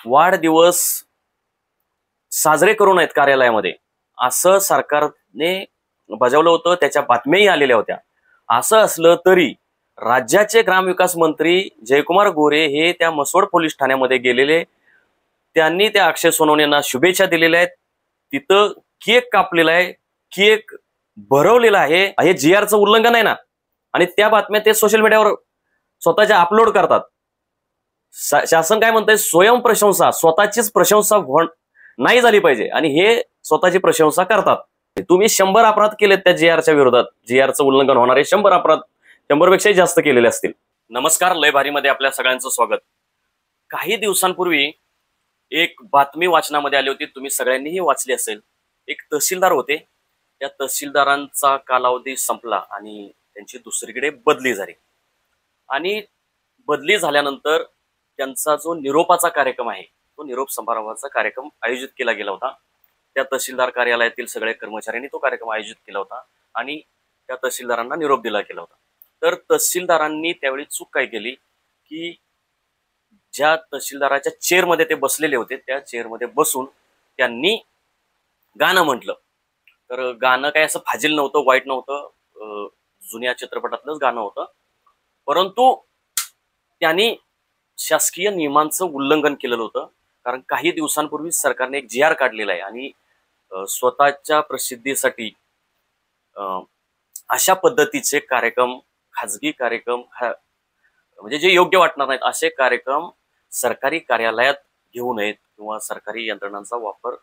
वाढदिवस साजरे करू नयेत कार्यालयामध्ये असं सरकारने बजावलं होतं, त्याच्या बातम्याही आलेल्या होत्या। असं असलं तरी राज्याचे ग्रामविकास मंत्री जयकुमार गोरे हे त्या मसवड पोलीस ठाण्यामध्ये गेलेले, त्यांनी त्या अक्षय सोनवणेंना शुभेच्छा दिलेल्या आहेत। तिथं केक कापलेला आहे, केक भरवलेला आहे, हे जीआरचं उल्लंघन आहे ना। आणि त्या बातम्या ते सोशल मीडियावर स्वतःच्या अपलोड करतात। शासन काय म्हणतंय, स्वयंप्रशंसा, स्वतःचीच प्रशंसा नाही झाली पाहिजे आणि हे स्वतःची प्रशंसा करतात। तुम्ही 100 अपराध केलेत त्या जीआरच्या विरोधात, जीआरचं उल्लंघन होणारे 100 अपराध, 100 पेक्षाही जास्त केलेले असतील। नमस्कार, लय भारीमध्ये आपल्या सगळ्यांचं स्वागत। काही दिवसांपूर्वी एक बातमी वाचनामध्ये आली होती, तुम्ही सगळ्यांनीही वाचली असेल। एक तहसीलदार होते, त्या तहसीलदारांचा कालावधी संपला आणि त्यांची दुसरीकडे बदली झाली आणि बदली झाल्यानंतर त्यांचा जो निरोपाचा कार्यक्रम आहे, तो निरोप समारंभाचा कार्यक्रम आयोजित केला गेला होता। त्या तहसीलदार कार्यालयातील सगळे कर्मचाऱ्यांनी तो कार्यक्रम आयोजित केला होता आणि त्या तहसीलदारांना निरोप दिला गेला होता। तर तहसीलदारांनी त्यावेळी चूक काय केली की ज्या तहसीलदाराच्या चेअरमध्ये ते बसलेले होते, त्या चेअरमध्ये बसून त्यांनी गाणं म्हटलं। तर गाणं काय असं फाजील नव्हतं, वाईट नव्हतं, जुन्या चित्रपटातलंच गाणं होतं, परंतु त्यांनी शासकीय नियमांचं उल्लंघन केलेलं होतं। कारण काही दिवसांपूर्वी सरकारने एक जीआर काढलेला आहे आणि स्वतःच्या प्रसिद्धीसाठी अशा पद्धतीचे कार्यक्रम, खाजगी कार्यक्रम, म्हणजे जे योग्य वाटणार नाहीत असे कार्यक्रम सरकारी कार्यालयात घेऊ नयेत किंवा सरकारी यंत्रणांचा वापर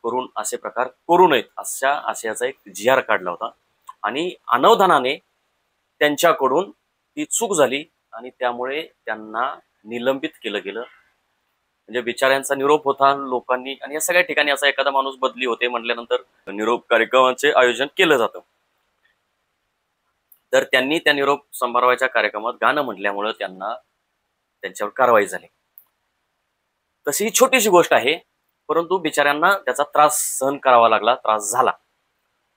करून असे प्रकार करू नयेत, अशा आशयाचा एक जीआर काढला होता। आणि अनवधानाने त्यांच्याकडून ती चूक झाली आणि त्यामुळे त्यांना निलंबित केलं गेलं। म्हणजे बिचाऱ्यांचा निरोप होता लोकांनी, आणि या सगळ्या ठिकाणी असा एखादा माणूस बदली होते म्हटल्यानंतर निरोप कार्यक्रमाचे आयोजन केलं जातं। तर त्यांनी त्या निरोप समारंभाच्या कार्यक्रमात गाणं म्हटल्यामुळे त्यांच्यावर कारवाई झाली। तशी ही छोटीशी गोष्ट आहे, परंतु बिचाऱ्यांना त्याचा त्रास सहन करावा लागला, त्रास झाला।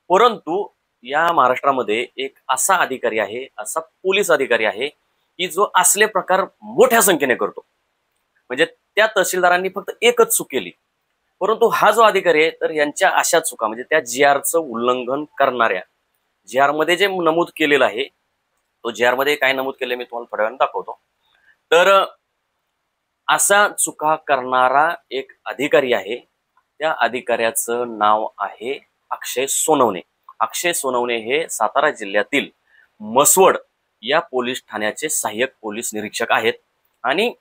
परंतु या महाराष्ट्रामध्ये एक असा अधिकारी आहे, असा पोलीस अधिकारी आहे की जो असले प्रकार मोठ्या संख्येने करतो। म्हणजे त्या तहसीलदारांनी फक्त एकच चूक केली, परंतु हा जो अधिकारी आहे तर यांच्या अशा चुका, म्हणजे त्या जीआरचं उल्लंघन करणाऱ्या, जीआर मध्ये जे नमूद केलेलं आहे, तो जीआर मध्ये काय नमूद केले मी तुम्हाला थोड्या वेळाने दाखवतो। तर असा चुका करणारा एक अधिकारी आहे, त्या अधिकाऱ्याचं नाव आहे अक्षय सोनवणे। अक्षय सोनवणे हे सातारा जिल्ह्यातील मसवड या पोलीस ठाण्याचे सहाय्यक पोलीस निरीक्षक आहेत। आणि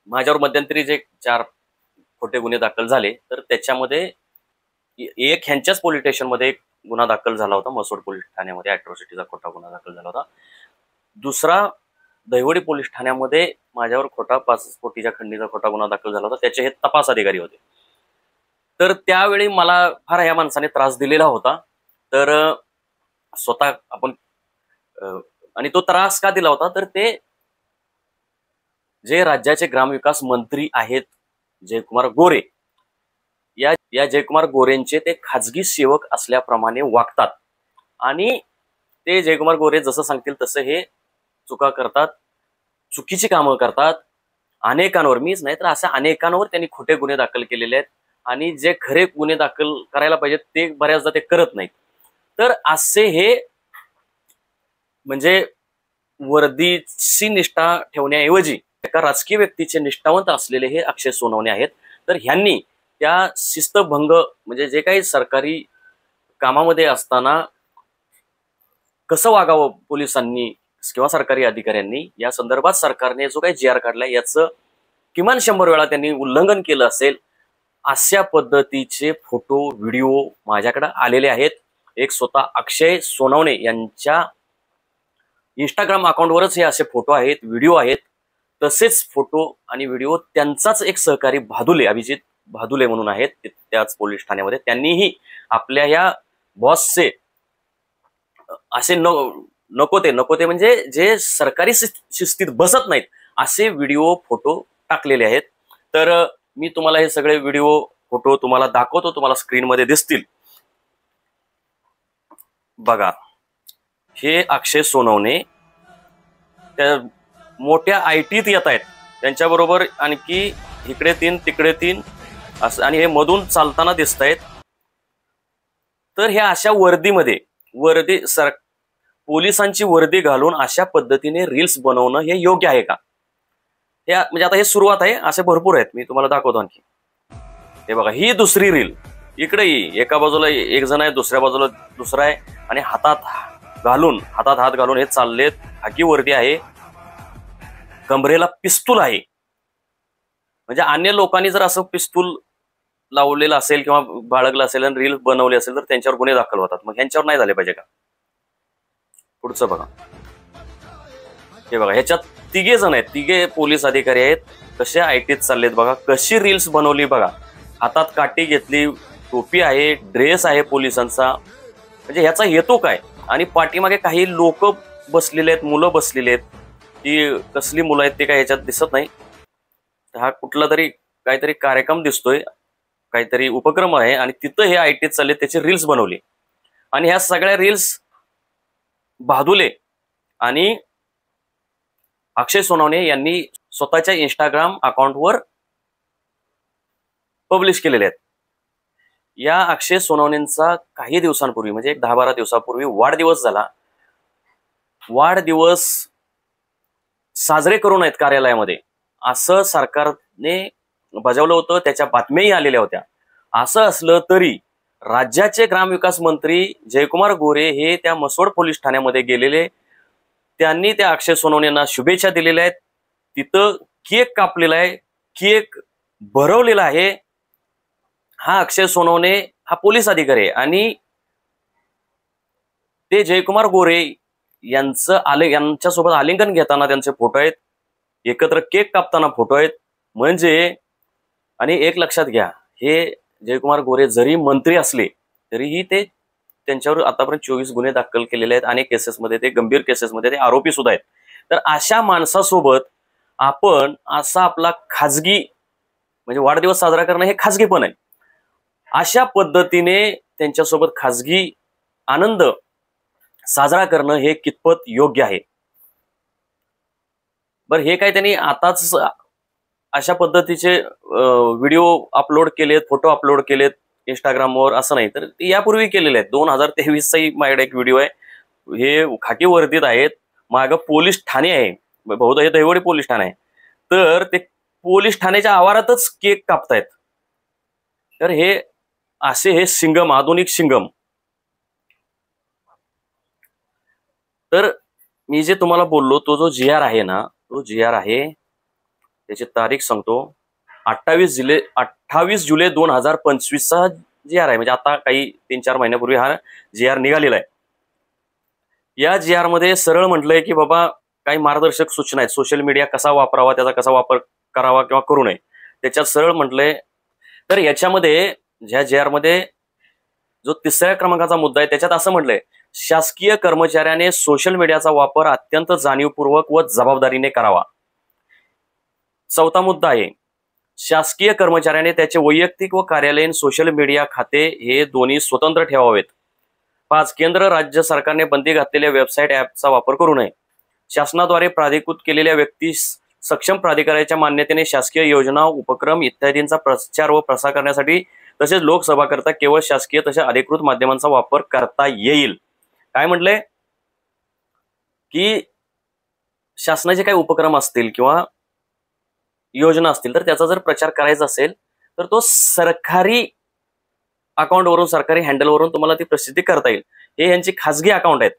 माझ्यावर मध्यंतरी जे 4 खोटे गुन्हे दाखल झाले, तर त्याच्यामध्ये एक ह्यांच्याच पोलीस स्टेशनमध्ये एक गुन्हा दाखल झाला होता, मसवड पोलीस ठाण्यामध्ये अॅट्रॉसिटीचा खोटा गुन्हा दाखल झाला होता। दुसरा दहिवडी पोलीस ठाण्यामध्ये माझ्यावर खोटा 5 कोटीच्या खंडीचा खोटा गुन्हा दाखल झाला होता, त्याचे हे तपास अधिकारी होते। तर त्यावेळी मला फार या माणसाने त्रास दिलेला होता। तर स्वतः आपण आणि तो त्रास का दिला होता, तर ते जे राज्याचे ग्रामविकास मंत्री आहेत जयकुमार गोरे, या जयकुमार गोरेंचे ते खाजगी सेवक असल्याप्रमाणे वागतात आणि ते जयकुमार गोरे जसं सांगतील तसं हे चुका करतात, चुकीची कामं करतात। अनेकांवर, मीच नाही तर अशा अनेकांवर त्यांनी खोटे गुन्हे दाखल केलेले आहेत आणि जे खरे गुन्हे दाखल करायला पाहिजेत ते बऱ्याचदा ते करत नाहीत। तर असे हे म्हणजे वर्दीची निष्ठा ठेवण्याऐवजी एका राजकीय व्यक्तीचे निष्ठावंत असलेले हे अक्षय सोनवणे आहेत। तर ह्यांनी त्या शिस्तभंग, म्हणजे जे काही सरकारी कामामध्ये असताना कसं वागावं पोलिसांनी किंवा सरकारी अधिकाऱ्यांनी, या संदर्भात सरकारने जो काही जीआर काढलाय याचं किमान 100 वेळा त्यांनी उल्लंघन केलं असेल, अशा पद्धतीचे फोटो, व्हिडिओ माझ्याकडे आलेले आहेत। एक स्वतः अक्षय सोनवणे यांच्या इंस्टाग्राम अकाउंटवरच हे असे फोटो आहेत, व्हिडिओ आहेत। तसेच फोटो आणि व्हिडिओ त्यांचाच एक सहकारी भादुले, अभिजित भादुले म्हणून आहेत त्याच पोलीस ठाण्यामध्ये, त्यांनीही आपल्या या बॉसचे असे नको ते म्हणजे जे सरकारी शिस्तीत बसत नाहीत असे व्हिडिओ, फोटो टाकलेले आहेत। तर मी तुम्हाला हे सगळे व्हिडिओ, फोटो तुम्हाला दाखवतो, तुम्हाला स्क्रीनमध्ये दिसतील। बघा, हे अक्षय सोनवणे त्या मोठ्या आयटीत येत आहेत, त्यांच्याबरोबर आणखी इकडे 3 तिकडे 3 असं, आणि हे मधून चालताना दिसत आहेत. तर ह्या अशा वर्दीमध्ये पोलिसांची वर्दी घालून अशा पद्धतीने रील्स बनवणं हे योग्य आहे का? हे म्हणजे आता हे सुरुवात आहे, असे भरपूर आहेत, मी तुम्हाला दाखवतो आणखी. हे बघा, ही दुसरी रील. इकडेही एका बाजूला एक जण आहे, दुसऱ्या बाजूला दुसरा आहे, आणि हातात हात घालून हे चाललेत. खाकी वर्दी आहे, कमरेला पिस्तूल आहे. म्हणजे अन्य लोकांनी जर असं पिस्तूल लावलेलं असेल किंवा बाळगलं असेल आणि रील बनवली असेल तर त्यांच्यावर गुन्हे दाखल होतात. मग ह्यांच्यावर नाही झाले पाहिजे का? पुढचं बघा. हे बघा, ह्याच्यात 3 जण आहेत, 3 पोलीस अधिकारी आहेत. कसे आयटीत चाललेत बघा, कशी रील्स बनवली बघा. हातात काठी घेतली, टोपी आहे, ड्रेस आहे पोलिसांचा. म्हणजे ह्याचा हेतू काय? आणि पाठीमागे काही लोक बसलेले आहेत, मुलं बसलेली आहेत. ती कसली मुलं आहेत ते काय ह्याच्यात दिसत नाही. हा कुठला तरी काहीतरी कार्यक्रम दिसतोय, काहीतरी उपक्रम आहे, आणि तिथं हे आयटीत चालले, त्याची रील्स बनवली. आणि ह्या सगळ्या रील्स बादुले आणि अक्षय सोनवणे यांनी स्वतःच्या इंस्टाग्राम अकाउंटवर पब्लिश केलेले आहेत. या अक्षय सोनवणेंचा काही दिवसांपूर्वी, म्हणजे एक 10-12 दिवसापूर्वी वाढदिवस झाला. वाढदिवस साजरे करू नयेत कार्यालयामध्ये, असं सरकारने बजावलं होतं. त्याच्या बातम्याही आलेल्या होत्या. असं असलं तरी राज्याचे ग्रामविकास मंत्री जयकुमार गोरे हे त्या मसवड पोलीस ठाण्यामध्ये गेलेले. त्यांनी त्या अक्षय सोनवणेंना शुभेच्छा दिलेल्या आहेत. तिथं केक कापलेला आहे, केक भरवलेला आहे. हा अक्षय सोनवणे हा पोलीस अधिकारी आहे, आणि ते जयकुमार गोरे यांच्यासोबत आलिंगन घेताना त्यांचे फोटो आहेत, एकत्र केक कापताना फोटो आहेत. म्हणजे, आणि एक लक्षात घ्या, हे जयकुमार गोरे जरी मंत्री असले तरीही ते त्यांच्यावर आतापर्यंत 24 गुन्हे दाखल केलेले आहेत. अनेक केसेसमध्ये ते गंभीर केसेसमध्ये ते आरोपी सुद्धा आहेत. तर अशा माणसासोबत आपण असा आपला खाजगी, म्हणजे वाढदिवस साजरा करणं हे खाजगीपण आहे, अशा पद्धतीने त्यांच्यासोबत खाजगी आनंद साजरा करणं हे कितपत योग्य आहे? बरं, हे काय त्यांनी आताच अशा पद्धतीचे व्हिडिओ अपलोड केलेत, फोटो अपलोड केलेत इंस्टाग्रामवर असं नाही, तर यापूर्वी केलेले आहेत. 2023चा माझ्याकडे एक व्हिडिओ आहे. हे खाकी वर्दीत आहेत, मागं पोलीस ठाणे आहे, बहुधा हे दहिवडी पोलीस ठाणे आहे. तर ते पोलीस ठाण्याच्या आवारातच केक कापतायत. तर हे असे हे सिंगम, आधुनिक सिंगम. तर मी जे तुम्हाला बोललो, तो जो GR आहे ना, तो GR आहे, त्याची तारीख सांगतो. 28 जुलै 2025चा GR आहे. म्हणजे आता काही 3-4 महिन्यापूर्वी हा GR निघालेला आहे. या GR मध्ये सरळ म्हटलंय की बाबा काही मार्गदर्शक सूचना आहेत, सोशल मीडिया कसा वापरावा, त्याचा कसा वापर करावा किंवा करू नये, त्याच्यात सरळ म्हटलंय. तर याच्यामध्ये ज्या GR मध्ये जो 3ऱ्या क्रमांकाचा मुद्दा आहे, त्याच्यात असं म्हटलंय, शासकीय कर्मचाऱ्याने सोशल मीडियाचा वापर अत्यंत जाणीवपूर्वक व जबाबदारीने करावा. 4था मुद्दा आहे, शासकीय कर्मचाऱ्याने त्याचे वैयक्तिक व कार्यालयीन सोशल मीडिया खाते हे दोन्ही स्वतंत्र ठेवावेत. 5, केंद्र राज्य सरकारने बंदी घातलेल्या वेबसाईट ऍपचा वापर करू नये. शासनाद्वारे प्राधिकृत केलेल्या व्यक्तीस सक्षम प्राधिकाऱ्याच्या मान्यतेने शासकीय योजना, उपक्रम इत्यादींचा प्रचार व प्रसार करण्यासाठी तसेच लोकसभा करता केवळ शासकीय तसेच अधिकृत माध्यमांचा वापर करता येईल. काय म्हटलंय की शासनाचे काही उपक्रम असतील किंवा योजना असतील तर त्याचा जर प्रचार करायचा असेल तर तो सरकारी अकाउंटवरून, सरकारी हँडलवरून तुम्हाला ती प्रसिद्धी करता येईल. हे यांची खाजगी अकाउंट आहेत,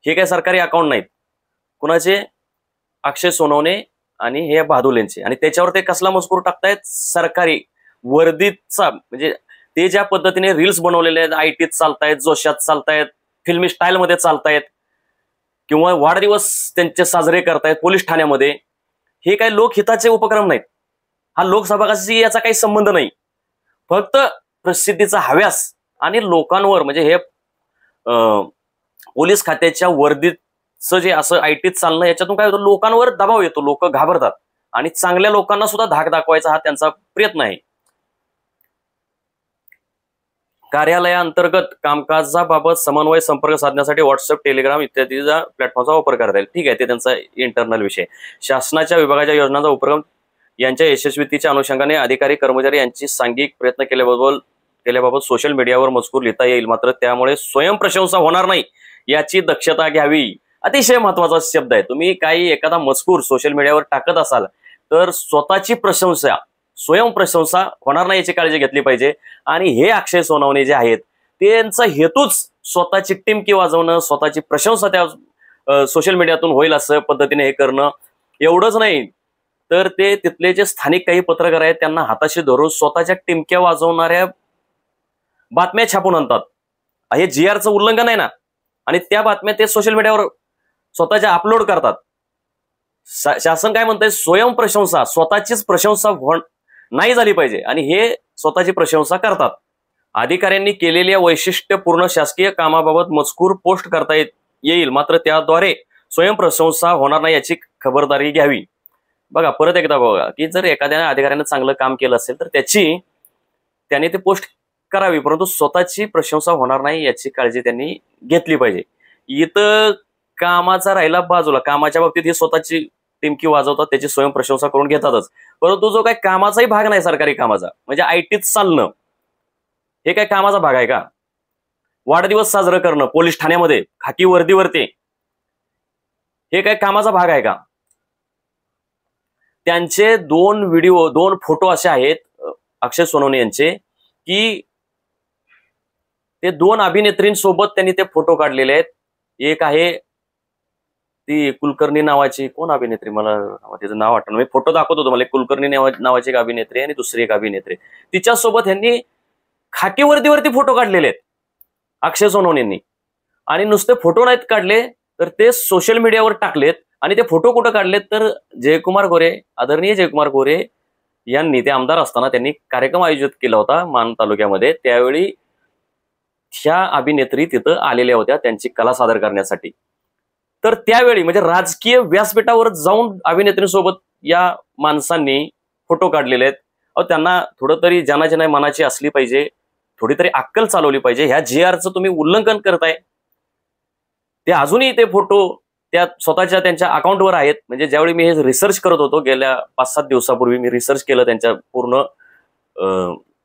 हे काही सरकारी अकाउंट नाहीत. कुणाचे? अक्षय सोनवणे आणि हे बादुलेंचे. आणि त्याच्यावर ते कसला मजकूर टाकतायत? सरकारी वर्दीचा. म्हणजे ते ज्या पद्धतीने रील्स बनवलेले आहेत, आयटीत चालतायत, जोशात चालतायत, फिल्मी स्टाईल मध्ये चालतायत, किंवा वाढदिवस त्यांचे साजरे करतायत पोलीस ठाण्यामध्ये, हे काही लोकहिताचे उपक्रम नाहीत. हा लोकसभाशी याचा काही संबंध नाही. फक्त प्रसिद्धीचा हव्यास आणि लोकांवर, म्हणजे हे पोलीस खात्याच्या वर्दीचं जे असं आयटीत चालणं, याच्यातून काय होतं, लोकांवर दबाव येतो, लोक घाबरतात, आणि चांगल्या लोकांना सुद्धा धाक दाखवायचा हा त्यांचा प्रयत्न आहे. कार्यालयाअंतर्गत कामकाजाबाबत समन्वय संपर्क साधण्यासाठी व्हॉट्सअप, टेलिग्राम इत्यादीचा प्लॅटफॉर्मचा वापर करता येईल. ठीक आहे, ते त्यांचा इंटरनल विषय. शासनाच्या विभागाच्या योजनांचा उपक्रम यांच्या यशस्वीतेच्या अनुषंगाने अधिकारी कर्मचारी यांची सांघिक प्रयत्न केल्याबाबत सोशल मीडियावर मजकूर लिहिता येईल, मात्र त्यामुळे स्वयंप्रशंसा होणार नाही याची दक्षता घ्यावी. अतिशय महत्वाचा शब्द आहे. तुम्ही काही एखादा मजकूर सोशल मीडियावर टाकत असाल तर स्वतःची स्वयंप्रशंसा होणार नाही याची काळजी घेतली पाहिजे. आणि हे अक्षय सोनवणे जे आहेत त्यांचा हेतूच स्वतःची टिमकी वाजवणं, स्वतःची प्रशंसा त्या सोशल मीडियातून होईल असं पद्धतीने हे करणं. एवढंच नाही तर ते तिथले जे स्थानिक काही पत्रकार आहेत त्यांना हाताशी धरून स्वतःच्या टिमक्या वाजवणाऱ्या बातम्या छापून आणतात. हे GRचं उल्लंघन आहे ना. आणि त्या बातम्या ते सोशल मीडियावर स्वतःच्या अपलोड करतात. शासन काय म्हणतंय, स्वयंप्रशंसा, स्वतःचीच प्रशंसा नाही झाली पाहिजे आणि हे स्वतःची प्रशंसा करतात. अधिकाऱ्यांनी केलेल्या वैशिष्ट्यपूर्ण शासकीय कामाबाबत मजकूर पोस्ट करता येईल, मात्र त्याद्वारे स्वयंप्रशंसा होणार नाही याची खबरदारी घ्यावी. बघा, परत एकदा बघा की जर एखाद्या अधिकाऱ्याने चांगलं काम केलं असेल तर त्याने ते पोस्ट करावी, परंतु स्वतःची प्रशंसा होणार नाही याची काळजी त्यांनी घेतली पाहिजे. इथं कामाचा राहिला बाजूला, कामाच्या बाबतीत ही स्वतःची टिमकी वाजवतात, त्याची स्वयंप्रशंसा करून घेतातच, परंतु जो काही कामाचाही भाग नाही सरकारी कामाचा, म्हणजे ITत चालणं, हे काय कामाचा भाग आहे का? वाढदिवस साजरं करणं पोलीस ठाण्यामध्ये खाकी वर्दीवरती, हे काय कामाचा भाग आहे का? त्यांचे 2 फोटो असे आहेत अक्षय सोनवणे यांचे की ते 2 अभिनेत्रींसोबत त्यांनी ते फोटो काढलेले आहेत. एक आहे ती कुलकर्णी नावाची, कोण अभिनेत्री, मला तिचं नाव आठवण, मी फोटो दाखवतो तुम्हाला. कुलकर्णी नावाची एक अभिनेत्री आणि दुसरी एक अभिनेत्री, तिच्यासोबत यांनी खाकी वर्दीवरती फोटो काढलेले आहेत अक्षय सोनवणेंनी. आणि नुसते फोटो नाहीत काढले तर ते सोशल मीडियावर टाकलेत. आणि ते फोटो कुठं काढलेत तर आदरणीय जयकुमार गोरे यांनी, ते आमदार असताना त्यांनी कार्यक्रम आयोजित केला होता मान तालुक्यामध्ये. त्यावेळी ह्या अभिनेत्री तिथं आलेल्या होत्या त्यांची कला सादर करण्यासाठी. तर त्यावेळी म्हणजे राजकीय व्यासपीठावर जाऊन अभिनेत्रींसोबत या माणसांनी फोटो काढलेले आहेत. त्यांना थोडं तरी जनाची नाही मनाची असली पाहिजे, थोडी तरी अक्कल चालवली पाहिजे. ह्या GRचं तुम्ही उल्लंघन करताय. ते अजूनही ते फोटो त्या स्वतःच्या त्यांच्या अकाउंटवर आहेत. म्हणजे ज्यावेळी मी हे रिसर्च करत होतो गेल्या 5-7 दिवसापूर्वी मी रिसर्च केलं त्यांच्या पूर्ण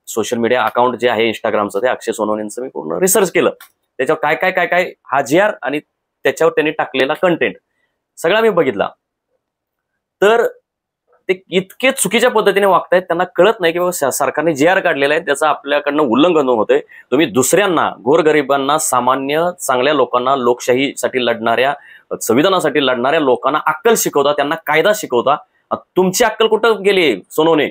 सोशल मीडिया अकाउंट जे आहे इंस्टाग्रामचं, ते अक्षय सोनवणेंचं मी पूर्ण रिसर्च केलं. त्याच्यावर काय हा GR आणि त्याच्यावर त्यांनी टाकलेला कंटेंट सगळा मी बघितला. तर ते इतके चुकीच्या पद्धतीने वागतायत, त्यांना कळत नाही की बाबा सरकारने GR काढलेला आहे, त्याचं आपल्याकडनं उल्लंघन होतंय. तुम्ही दुसऱ्यांना, गोरगरिबांना, सामान्य चांगल्या लोकांना, लोकशाहीसाठी लढणाऱ्या, संविधानासाठी लढणाऱ्या लोकांना अक्कल शिकवता, त्यांना कायदा शिकवता. तुमची अक्कल कुठं गेली सोनवणे?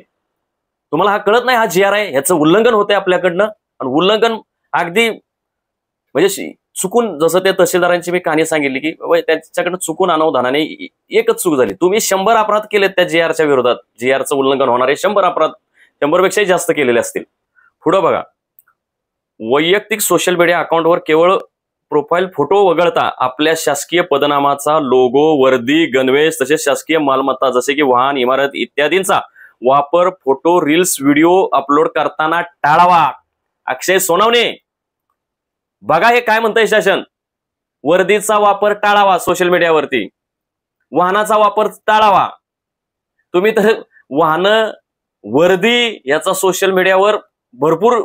तुम्हाला हा कळत नाही हा GR आहे, ह्याचं उल्लंघन होतंय आपल्याकडनं. आणि उल्लंघन अगदी म्हणजे चुकून, जसं ते तहसीलदारांची मी कहाणी सांगितली की त्यांच्याकडनं चुकून अनावधानाने एकच चूक झाली. तुम्ही 100 अपराध केलेत त्या GRच्या विरोधात. GRचं उल्लंघन होणारे 100 अपराध, 100 पेक्षाही जास्त केलेले असतील. पुढं बघा, वैयक्तिक सोशल मीडिया अकाउंटवर केवळ प्रोफाईल फोटो वगळता आपल्या शासकीय पदनामाचा लोगो, वर्दी, गणवेश तसेच शासकीय मालमत्ता जसे की वाहन, इमारत इत्यादींचा वापर फोटो, रील्स, व्हिडिओ अपलोड करताना टाळावा. अक्षय सोनवणे, बघा हे काय म्हणतंय शासन. वर्दीचा वापर टाळावा सोशल मीडियावरती, वाहनाचा वापर टाळावा. तुम्ही तर वाहनं, वर्दी याचा सोशल मीडियावर भरपूर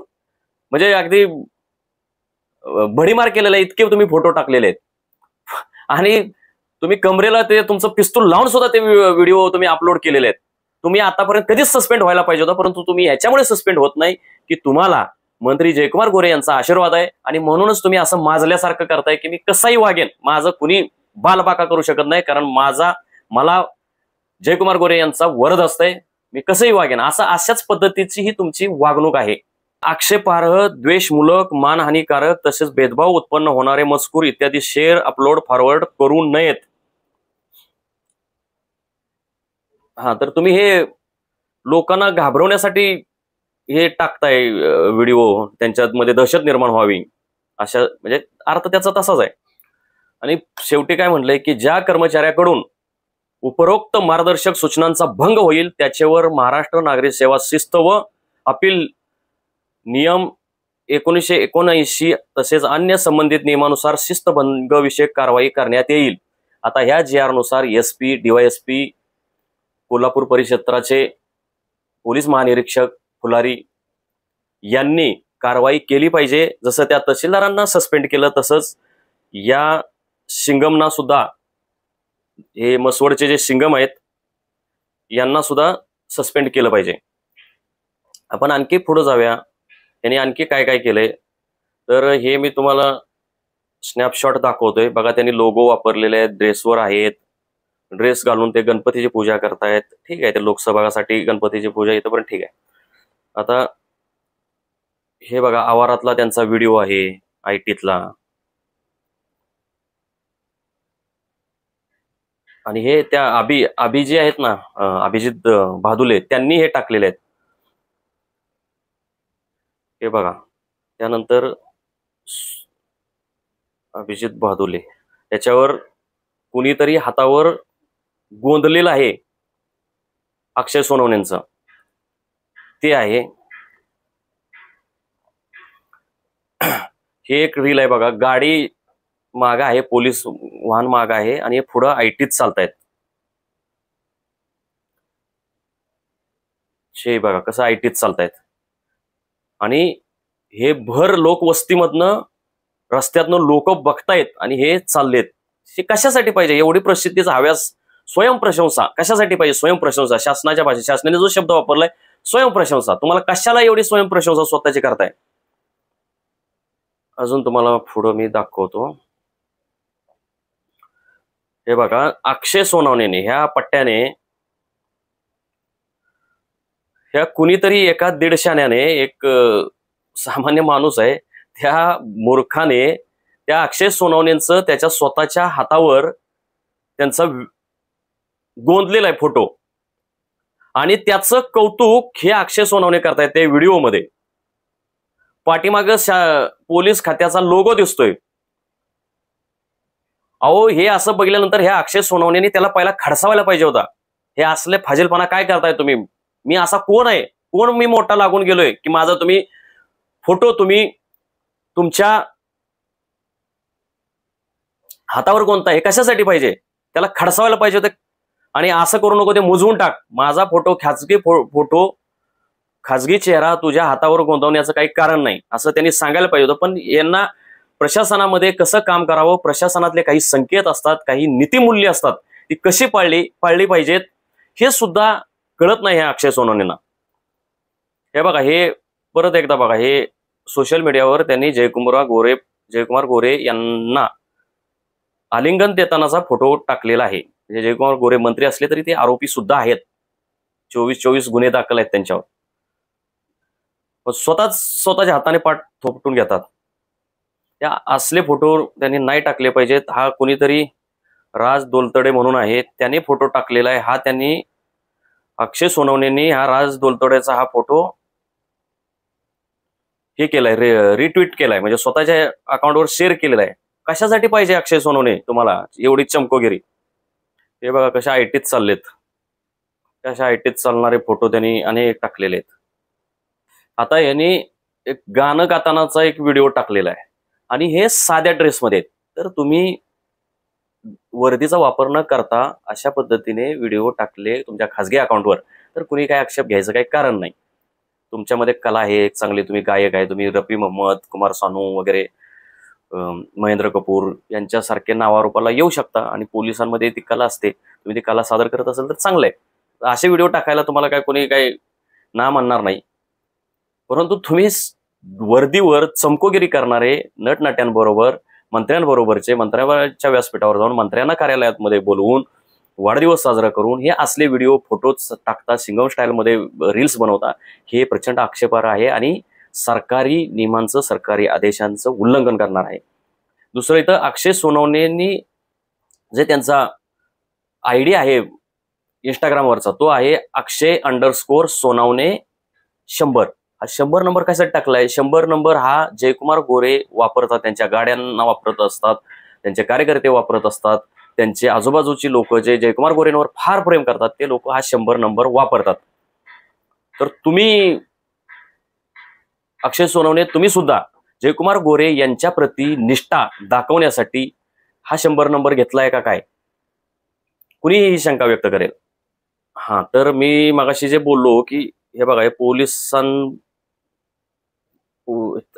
म्हणजे अगदी भडीमार केलेला आहे, इतके तुम्ही फोटो टाकलेले आहेत. आणि तुम्ही कमरेला ते तुमचं पिस्तूल लावून सुद्धा ते व्हिडिओ तुम्ही अपलोड केलेले आहेत. तुम्ही आतापर्यंत कधीच सस्पेंड व्हायला पाहिजे होता, परंतु तुम्ही याच्यामुळे सस्पेंड होत नाही की तुम्हाला मंत्री जयकुमार गोरे यांचा आशीर्वाद आहे. आणि म्हणूनच तुम्ही असं माजल्यासारखं करताय की मी कसाही वागेन, माझं कुणी बालबाका करू शकत नाही, कारण मला जयकुमार गोरे यांचा वरद असतंय, मी कसंही वागेन. अशाच पद्धतीची ही तुमची वागणूक आहे. आक्षेपार्ह, द्वेषमूलक, मानहानिकारक तसेच भेदभाव उत्पन्न होणारे मजकूर इत्यादी शेअर, अपलोड, फॉरवर्ड करू नयेत. तर तुम्ही हे लोकांना घाबरवण्यासाठी हे टाकताय व्हिडिओ, त्यांच्यामध्ये दहशत निर्माण व्हावी अशा, म्हणजे अर्थ त्याचा तसाच आहे. आणि शेवटी काय म्हणलंय की ज्या कर्मचाऱ्याकडून उपरोक्त मार्गदर्शक सूचनांचा भंग होईल त्याच्यावर महाराष्ट्र नागरिक सेवा शिस्त व अपील नियम 1979 तसेच अन्य संबंधित नियमानुसार शिस्तभंग विषयक कारवाई करण्यात येईल. आता ह्या GR नुसार SP, DYSP, कोल्हापूर परिक्षेत्राचे पोलीस महानिरीक्षक फुलारी यांनी कारवाई केली पाहिजे. जसं त्या तहसीलदारांना सस्पेंड केलं तसंच या शिंगमना सुद्धा, हे मसवडचे जे शिंगम आहेत यांना सुद्धा सस्पेंड केलं पाहिजे. आपण आणखी पुढे जाऊया. यांनी आणखी काय काय केलंय तर हे मी तुम्हाला स्नॅपशॉट दाखवतोय. बघा, त्यांनी लोगो वापरलेले आहेत, ड्रेसवर आहेत, ड्रेस घालून ते गणपतीची पूजा करतायत. ठीक आहे, ते लोकसभासाठी गणपतीची पूजा इथं पण ठीक आहे. आता हे बघा, आवारातला त्यांचा व्हिडिओ आहे, ITतला. आणि हे त्या अभि जे आहेत ना, अभिजित भादुले, त्यांनी हे टाकलेले आहेत. हे बघा, त्यानंतर अभिजित भादुले त्याच्यावर कुणीतरी हातावर गोंधलेलं आहे अक्षय सोनवणेंचं, ते आहे. हे एक रील आहे बघा, गाडी माग आहे, पोलीस वाहन माग आहे आणि हे पुढं ITत चालतायत. हे बघा कसं ITत चालतायत. आणि हे भर लोकवस्तीमधनं रस्त्यातनं लोक बघतायत आणि हे चाललेत. हे कशासाठी पाहिजे एवढी प्रसिद्धीचा हव्यास? स्वयंप्रशंसा कशासाठी पाहिजे? स्वयंप्रशंसा, शासनाच्या भाषेत शासनाने जो शब्द वापरलाय स्वयंप्रशंसा. तुम्हाला कशाला एवढी स्वयंप्रशंसा स्वतःची करताय? अजून तुम्हाला पुढं मी दाखवतो. हे बघा, अक्षय सोनवणेने ह्या पट्ट्याने, ह्या कुणीतरी एका दीडशाण्याने, एक सामान्य माणूस आहे, त्या मूर्खाने त्या अक्षय सोनवणेंचं त्याच्या स्वतःच्या हातावर त्यांचा गोंदलेला आहे फोटो. आणि त्याचं कौतुक हे अक्षय सोनवणे करतायत त्या व्हिडिओमध्ये. पाठीमागं पोलीस खात्याचा लोगो दिसतोय. अहो, हे असं बघितल्यानंतर ह्या अक्षय सोनवणेने त्याला पहिला खडसावायला पाहिजे होता. हे असले फाजीलपणा काय करताय तुम्ही? मी असा कोण आहे? कोण मी मोठा लागून गेलोय की माझा तुम्ही फोटो तुम्ही तुमच्या हातावर कोणता? हे कशासाठी पाहिजे? त्याला खडसावायला पाहिजे होतं. आणि असं करू नको, ते मुजवून टाक. माझा फोटो, खाजगी फोटो, खाजगी चेहरा तुझ्या हातावर गोंदवण्याचं काही कारण नाही, असं त्यांनी सांगायला पाहिजे होतं. पण यांना प्रशासनामध्ये कसं काम करावं, प्रशासनातले काही संकेत असतात, काही नीतिमूल्य असतात, ती कशी पाळली पाहिजेत हे सुद्धा कळत नाही ह्या अक्षय सोनवणेंना. हे बघा, हे परत एकदा बघा, हे सोशल मीडियावर त्यांनी जयकुमार गोरे यांना आलिंगन देतानाचा फोटो टाकलेला आहे. म्हणजे जयकुमार गोरे मंत्री असले तरी ते आरोपी सुद्धा आहेत. 24 गुन्हे दाखल आहेत त्यांच्यावर. स्वतःच्या हाताने पाठ थोपटून घेतात. त्या असले फोटो त्यांनी नाही टाकले पाहिजेत. हा कुणीतरी राज दोलतडे म्हणून आहे, त्याने फोटो टाकलेला आहे. हा त्यांनी अक्षय सोनवणेंनी हा राज दोलतडेचा हा फोटो हे केलाय, रिट्विट केलाय, म्हणजे स्वतःच्या अकाउंटवर शेअर केलेला आहे. कशासाठी पाहिजे अक्षय सोनवणे तुम्हाला एवढी चमकोगिरी? हे बघा कशा ITत चाललेत. कशा ITत चालणारे फोटो त्यांनी अनेक टाकलेले आहेत. आता यांनी एक गाणं गातानाचा एक व्हिडिओ टाकलेला आहे आणि हे साध्या ड्रेसमध्ये. तर तुम्ही वर्दीचा वापर न करता अशा पद्धतीने व्हिडिओ टाकले तुमच्या खासगी अकाउंटवर, तर कुणी काय आक्षेप घ्यायचं काही कारण नाही. तुमच्यामध्ये कला आहे, चांगली तुम्ही गायक आहे, तुम्ही रफी मोहम्मद, कुमार सानू वगैरे, महेंद्र कपूर यांच्यासारखे नावारूपाला येऊ शकता आणि पोलिसांमध्ये ती कला असते. तुम्ही ती कला सादर करत असाल तर चांगलं आहे. असे व्हिडिओ टाकायला तुम्हाला काय कोणी काही ना म्हणणार नाही. परंतु तुम्ही वर्दीवर चमकोगिरी करणारे नटनाट्यांबरोबर, मंत्र्यांबरोबरचे, मंत्र्यांच्या व्यासपीठावर जाऊन मंत्र्यांना कार्यालयामध्ये बोलवून वाढदिवस साजरा करून हे असले व्हिडिओ फोटो टाकता, सिंगम स्टाईलमध्ये रील्स बनवता, हे प्रचंड आक्षेपार्ह आहे आणि सरकारी नियमांचं, सरकारी आदेशांचं उल्लंघन करणार आहे. दुसरं, इथं अक्षय सोनवणेंनी जे त्यांचा ID आहे इंस्टाग्रामवरचा, तो आहे अक्षय_सोनवणे100. हा 100 नंबर कशासाठी टाकलाय? 100 नंबर हा जयकुमार गोरे वापरतात, त्यांच्या गाड्यांना वापरत असतात, त्यांचे कार्यकर्ते वापरत असतात, त्यांचे आजूबाजूची लोक जे जयकुमार गोरेंवर फार प्रेम करतात ते लोक हा 100 नंबर वापरतात. तर तुम्ही अक्षय सोनवणे तुम्ही सुद्धा जयकुमार गोरे यांच्या प्रती निष्ठा दाखवण्यासाठी हा 100 नंबर घेतलाय का काय, कुणीही ही शंका व्यक्त करेल. हा, तर मी मगाशी जे बोललो की हे बघा, हे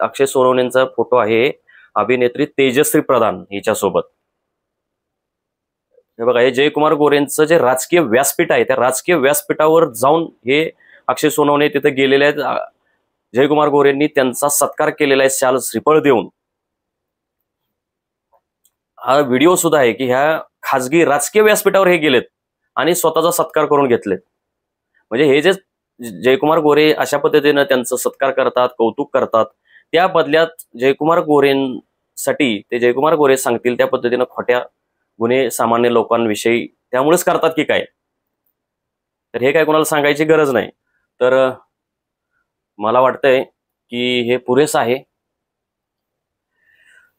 अक्षय सोनवणेंचा फोटो आहे अभिनेत्री तेजश्री प्रधान हिच्यासोबत. हे बघा, हे जयकुमार गोरेंचं जे राजकीय व्यासपीठ आहे त्या राजकीय व्यासपीठावर जाऊन हे अक्षय सोनवणे तिथे गेलेले आहेत. जयकुमार गोरेंनी त्यांचा सत्कार केलेला आहे शाल श्रीफळ देऊन. हा व्हिडिओ सुद्धा आहे की ह्या खासगी राजकीय व्यासपीठावर हे गेलेत आणि स्वतःचा सत्कार करून घेतलेत. म्हणजे हे जे जयकुमार गोरे अशा पद्धतीनं त्यांचा सत्कार करतात, कौतुक करतात, त्या बदल्यात जयकुमार गोरेंसाठी ते जयकुमार गोरे सांगतील त्या पद्धतीनं खोट्या गुन्हे सामान्य लोकांविषयी त्यामुळेच करतात की काय, तर हे काय कोणाला सांगायची गरज नाही. तर मला वाटतंय की हे पुरेसं आहे.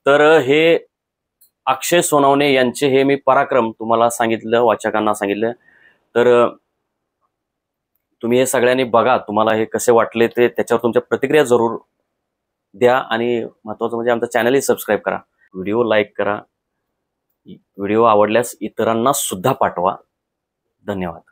तर हे अक्षय सोनवणे यांचे हे मी पराक्रम तुम्हाला सांगितलं, वाचकांना सांगितलं. तर तुम्ही हे सगळ्यांनी बघा, तुम्हाला हे कसे वाटले ते त्याच्यावर तुमच्या प्रतिक्रिया जरूर द्या. आणि महत्त्वाचं म्हणजे आमचं चॅनलही सबस्क्राईब करा, व्हिडिओ लाईक करा, व्हिडिओ आवडल्यास इतरांना सुद्धा पाठवा. धन्यवाद.